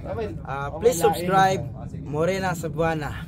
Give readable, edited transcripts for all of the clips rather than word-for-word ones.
Please subscribe Morena Cebuana.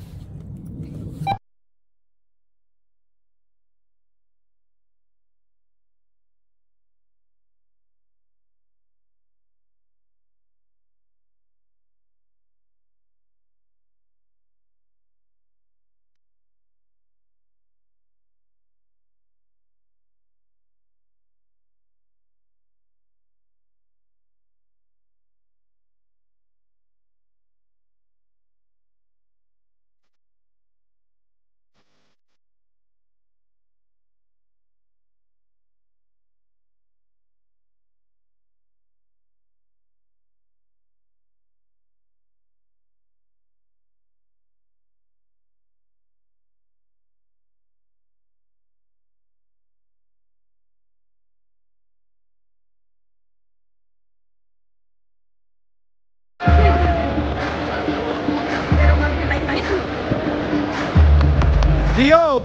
Dio!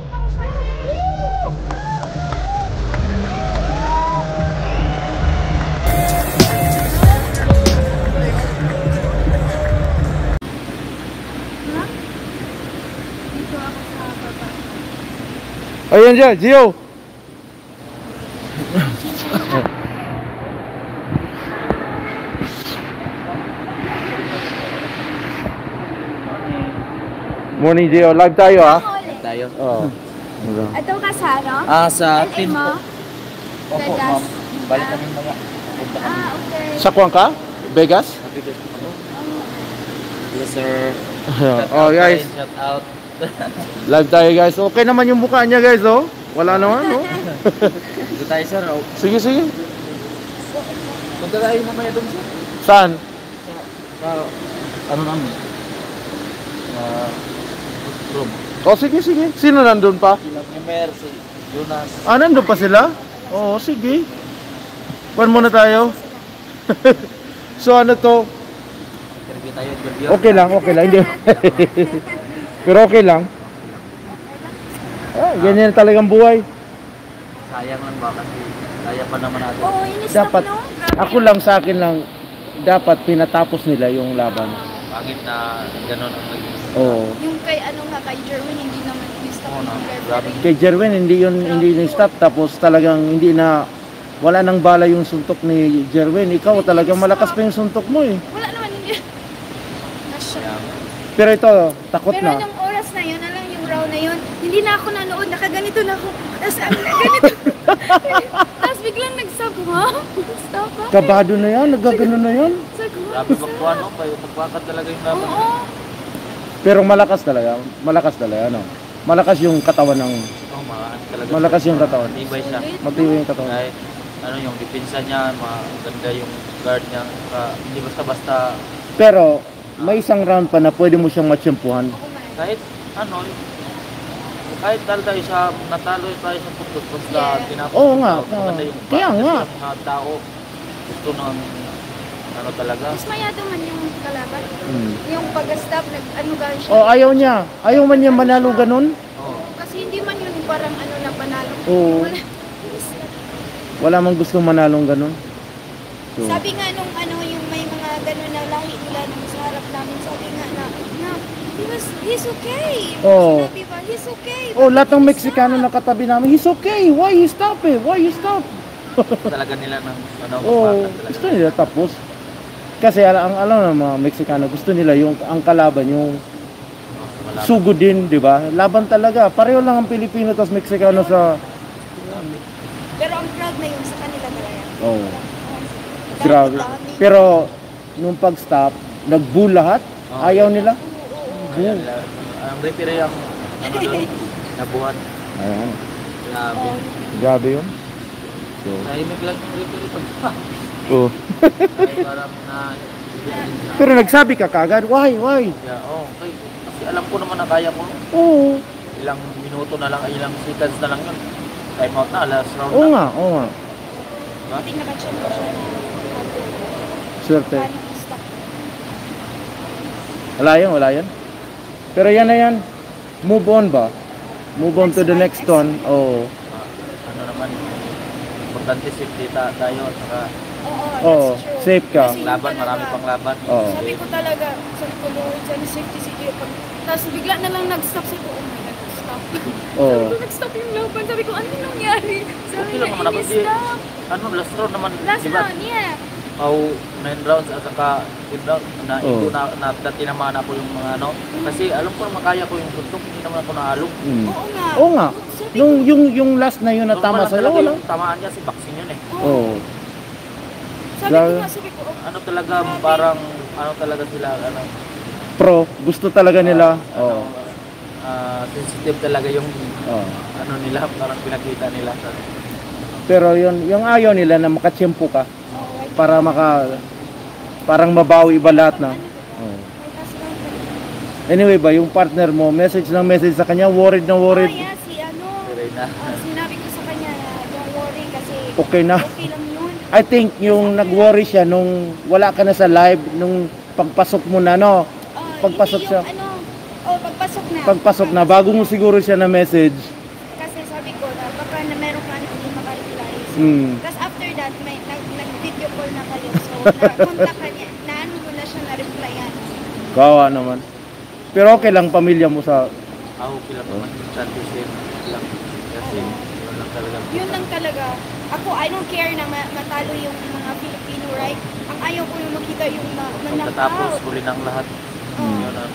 Ayan dyan, Gio! Morning, Gio. Live tayo, ha? Tayo. Oo. Ito ka sa ano? Sa team mo? po. Opo, ma'am. Balik kami mga. Okay. Sa kuwan ka? Vegas? Yes, sir. Oh, guys. Shout out. Live tayo, guys. Okay naman yung mukha niya, guys, oh. Wala naman, oh. Dito tayo, sir. Sige, sige. Punta tayo mamaya doon, sir. Saan? Ano namin? Room. Oh, sige, sige. Sino nandun pa? Yung Mayor, si Jonas. Ah, nandun pa sila? Oo, sige. Pan muna tayo. So, ano to? Interview tayo, interview. Okay lang, okay lang. Hindi. Pero okay lang. Ah, ganyan talagang buhay. Sayang lang ba kasi kaya pa naman natin. Oo, inis Dapat, no? ako lang sa akin lang, dapat pinatapos nila yung laban. Pangit na gano'n ang naging. Oo. Yung kay ano nga, kay Jerwin, hindi naman inis Oo, no. na. Grabe. Kay Jerwin, hindi na-stop. Tapos talagang hindi na, wala nang bala yung suntok ni Jerwin. Ikaw talagang malakas pa yung suntok mo eh. Wala naman hindi. Kaya, Pero ito, takot Pero na. nung oras na yun, alam yung round na yun, hindi na ako nanood, nakaganito na ako. Tapos ganito. Tapos biglang nag-stop, ha? Stop, ha? Kabado na yan, nagagano na yan. grabe magkuhan, no? Magbakat talaga yung laban. Oo. Pero malakas talaga, ano. Malakas yung katawan ng, Oo, talaga. malakas yung katawan. Matibay siya. Matibay yung katawan. Kahit ano yung depensa niya, maganda yung guard niya. Hindi basta-basta. Pero may isang round pa na pwede mo siyang matsyempuhan. Kahit ano, kahit tayo sa natalo tayo sa putos, basta tinapos. Oo nga, maganda yung kaya kasi nga. ang mga tao gusto ng ano talaga. Mas mayado man yung kalaban. Yung pag-stop, ano gano'n siya. Oh, ayaw niya. Ayaw man niya manalo ganun. Oo. Kasi hindi man yun parang ano na panalo. Oo. Wala. Wala man gustong manalong ganun. So, Sabi nga nung ano, yung may mga gano'n na lahi nila nung sa harap namin, sabi nga na he's okay. Oo. Sinabi ba, he's okay. oh, lahat ng Meksikano na katabi namin, he's okay. Why you stop it? Why you stop? Talaga nila ng ano, Oh, magbakat talaga. gusto nila tapos. Kasi ang alam ng mga Meksikano, gusto nila yung ang kalaban, yung Wala. sugod din, di ba? Laban talaga. Pareho lang ang Pilipino tapos Meksikano sa... Pero ang proud na yun sa kanila talaga. Oh, grabe. Pero nung pag-stop, nag-bull lahat. Ayaw nila. Kaya nila, ang referee ang ano doon, nabuhat. Ayan. Grabe. Grabe yun. So, Nahimik lang yung referee pag oh. ay parang na Pero nagsabi ka kagad, why? yeah, okay. Kasi alam ko naman na kaya ko. Oo. Ilang minuto na lang, ilang seconds na lang yun. Time out na, last round Oo na. nga, oo nga. Diba? Hindi nakachempo siya na Swerte. paano i-stop. Wala yan. Pero yan na yan. Move on ba? Move on to the next one. Oh. Ano naman, importante safety tayo at saka Oo, that's true. safe ka. Kasi yun Laban, talaga. marami pang laban. Oo. Sabi ko talaga, sabi ko, Lord, sana safety si Gio. Tapos bigla na lang nag-stop. Sabi ko, oh my God, stop. Oo. Sabi ko, nag-stop yung laban. Sabi ko, ano nangyari? Sabi Okay niya, lang naman ako. Di, stop. ano, last round naman. Last diba? round, yeah. 9 rounds at saka 10 rounds na Oo. ito na tinamaan ako yung mga ano. Kasi alam ko na makaya ko yung suntok. Hindi naman ako naalog. Mm. Oo nga. Oo nga. Sabi Yung last na yun na tama Normal lang sa'yo, talaga wala. yung tamaan niya si boxing yun eh. Oo. Sabi ko nga, sabi ko, oh, Ano talaga parang ano talaga sila ano. Pro, gusto talaga nila. Oo. Sensitive talaga yung Oo. ano nila, parang pinakita nila sa Pero yung ayaw nila na makatsyempo ka oh, para parang mabawi iba lahat na. Oo. Anyway ba, yung partner mo, message sa kanya, worried na Oh, worried. yeah, si ano. Serena. Sinabi ko sa kanya na don't worry kasi Okay na. okay lang yun. I think yung nag-worry siya nung wala ka na sa live, nung pagpasok mo na, no? Pagpasok Hindi siya. yung ano, pagpasok na. Pagpasok na, bago mo siguro siya na message. Kasi sabi ko na baka na meron ka na hindi makareply. So, Mm. Tapos after that, may nag-video call na kayo. So, na-contact ka niya. Naano mo na siya na-replyan. Kawa naman. Pero okay lang, pamilya mo sa... Ako lang naman yung championship lang. Kasi yun lang talaga. Yun lang talaga. Ako, I don't care na matalo yung mga Filipino, right? Ang ayaw ko yung makita yung Pagkatapos, ma-knockout. huli ng lahat. Oo. Yun ang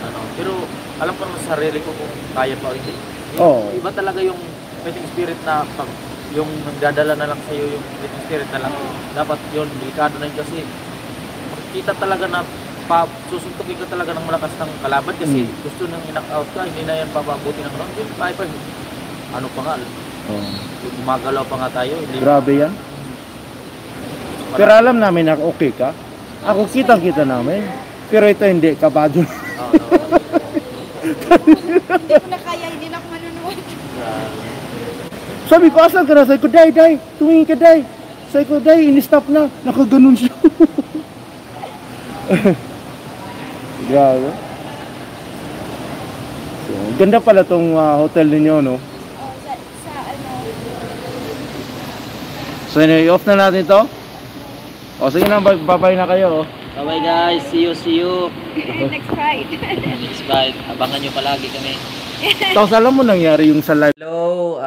ano. Pero alam ko naman sa sarili ko kung kaya pa o hindi. Oo. Iba talaga yung fighting spirit na pag yung nagdadala na lang sa iyo yung fighting spirit na lang. Dapat yun, delikado na yun kasi makikita talaga na susuntukin ka talaga ng malakas ng kalaban kasi gusto nang i-knock out ka, hindi na yan papabuti ng round. Yung pa ano pa nga, Oh. yung gumagalaw pa nga tayo. Hindi Grabe yan. Pero alam namin na okay ka. Ako kitang-kita namin. Pero ito hindi, kabado. Hindi ko na kaya, hindi na ako manunood. Sabi ko, asan ka na? Sabi ko, Day, tumingin ka, Day. Sabi ko, Day, in-stop na. Nakaganon siya. Grabe. So, ganda pala tong hotel ninyo, no? Sa ano, So, anyway, off na natin to. O, sige na, babay na kayo, oh. Bye guys, see you. next ride. Next fight, abangan nyo palagi kami. Tapos alam mo nangyari yung sa live. Hello,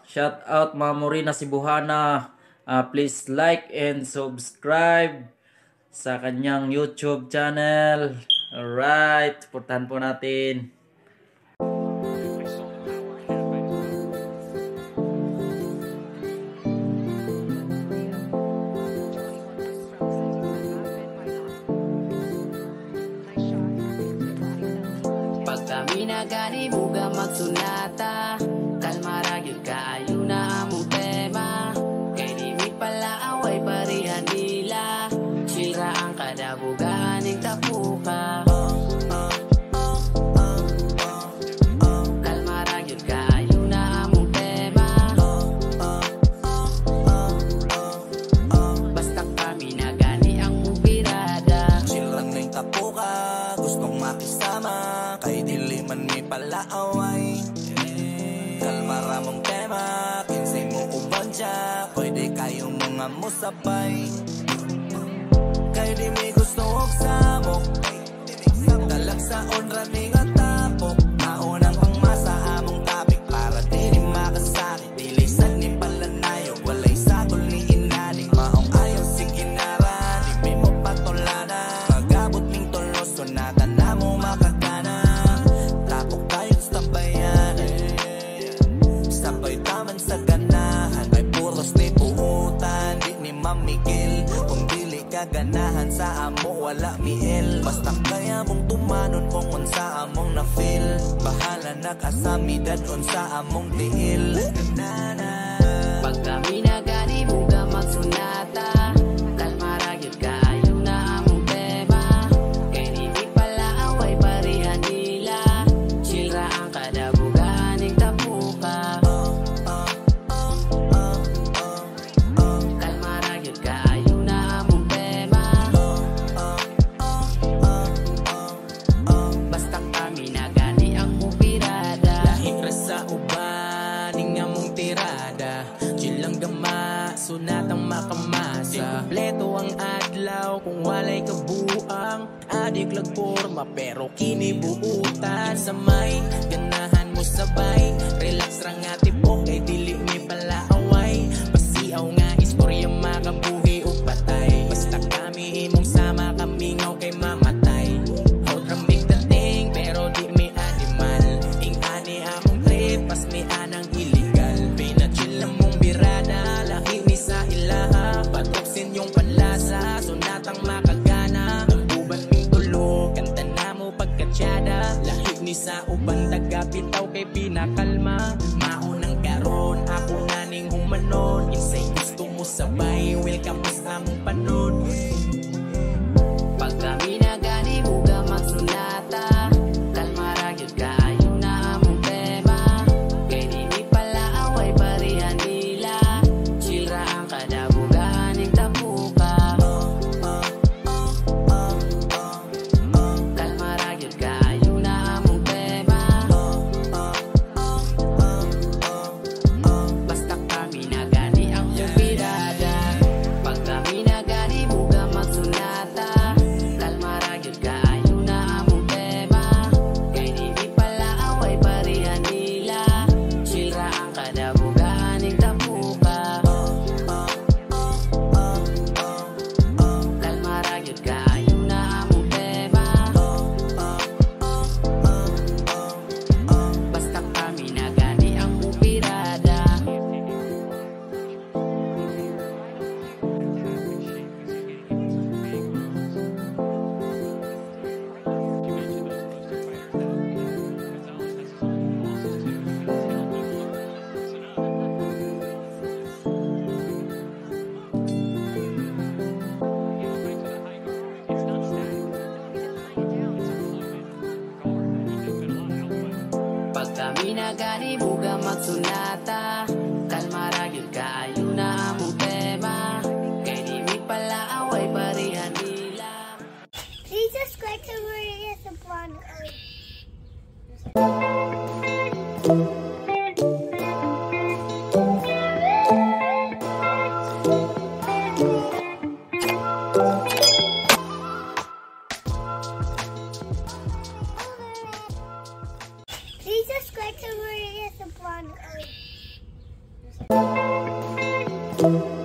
shout out Ma'am Morina Sibuhana. Please like and subscribe sa kanyang YouTube channel. Alright, supportahan po natin. Pagkami na gani buga magsunata kalmara gyud kaayo na among tema kay di pala away parihan nila sira ang kadabugan ning tapuka kalmara gyud kaayo na among tema basta kami na gani ang mubirada Chill lang na yung tapuka, gustong makisama kay dili man may palaaway. Kalmara mong tema, kinsay mo uban siya, pwede kayong mga musabay. Kay di may gusto og samok, talag sa onra ni nga tapok. Maunang pangmasa among topic para di makasakit. Dili sa ni palanayog, walay sagol ni inadik. Maong ayaw sige nara, di may mo patulada. Magabot ning tulos, sunata na mo makagana. Tapok tayo sa bayan, sabay taman sa ganahan. May puros ni puutan, di ni mamigil. Kung dili ka ganahan sa amo, wala miel. Basta kaya mong tumanon kung unsa among na-feel. Bahala nakasami dadon sa among tiil. pag kami na gani buga magsunata kalmara gyud kaayo na among tema kay di pala away parihan nila sira ang kadabugan ning tapuka kalmara gyud kaayo na among tema basta kami na gani ang mubirada Lahira sa uban, ning among tirada. buang adik lagporma pero kinibuutan sa may ganahan mo sabay relax ra nga tipo kay dili mi pala away pasiaw nga istorya makabuhi ug patay basta kami imong sama kami ngaw kay mamatay out ra big dating pero di mi animal ing ani among trip pas mi anang illegal pinachill na mong birada lahi ni sa ilaha patroksin yung panlasa sunatang makagana uban ming tulo kanta na mo pagkatsada lahi ni sa uban tagapitaw kay pinakalma maunang karon ako naning humanon insay gusto mo sabay welcome sa mong panon Pag kami na gani buga magsunata kalma ra gyud kaayo na among tema kay dili pala away parehan nila chill ra ang kadabugan ning tapuka kalma ra gyud kaayo na among tema basta kami na gani ang pirada pag kami na gani buga magsunata kalma ra gyud kaayo na among tema kay dili pala away parehan nila chill ra ang kadabugan ning tapuka kalma ra gyud kaayo na among tema basta kami na gani ang pirada Pag kami na gani buga magsunata kalma ra gyud kaayo na among tema kay dili pala away parehan nila Jesus Christ, Maria, the blonde. Jesus Christ, Maria, the blonde.